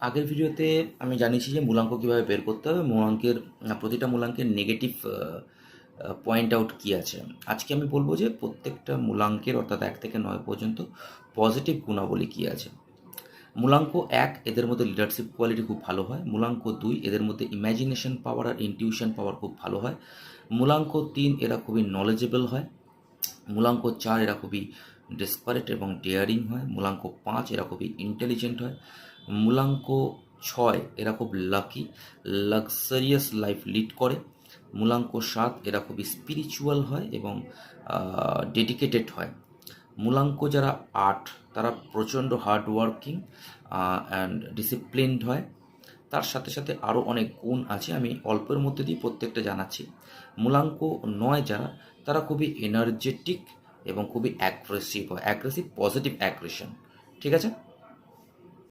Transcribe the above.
আগের ভিডিওতে আমি জানিয়েছি যে মূলাঙ্ক কীভাবে বের করতে হবে, মূলাঙ্কের প্রতিটা মূলাঙ্কের নেগেটিভ পয়েন্ট আউট কী আছে। আজকে আমি বলবো যে প্রত্যেকটা মূলাঙ্কের অর্থাৎ 1 থেকে 9 পর্যন্ত পজিটিভ গুণাবলী কী আছে। মূলাঙ্ক 1 এদের মধ্যে লিডারশিপ কোয়ালিটি খুব ভালো হয়। মূলাঙ্ক 2 এদের মধ্যে ইম্যাজিনেশন পাওয়ার আর ইনটিউশন পাওয়ার খুব ভালো হয়। মূলাঙ্ক 3 এরা খুবই নলেজেবল হয়। মূলাঙ্ক 4 এরা খুবই ডেসপারেট এবং ডেয়ারিং হয়। মূলাঙ্ক 5 এরা খুবই ইন্টেলিজেন্ট হয়। মূলাঙ্ক 6 এরা খুব লাকি, লাক্সারিয়াস লাইফ লিড করে। মূলাঙ্ক 7 এরা খুবই স্পিরিচুয়াল হয় এবং ডেডিকেটেড হয়। মূলাঙ্ক যারা 8 তারা প্রচণ্ড হার্ড ওয়ার্কিং অ্যান্ড ডিসিপ্লিনড হয়। তার সাথে সাথে আরও অনেক গুণ আছে, আমি অল্পের মধ্যে দিয়ে প্রত্যেকটা জানাচ্ছি। মূলাঙ্ক 9 যারা, তারা খুবই এনার্জেটিক এবং খুবই অ্যাগ্রেসিভ হয়, অ্যাগ্রেসিভ পজিটিভ অ্যাগ্রেশন। ঠিক আছে।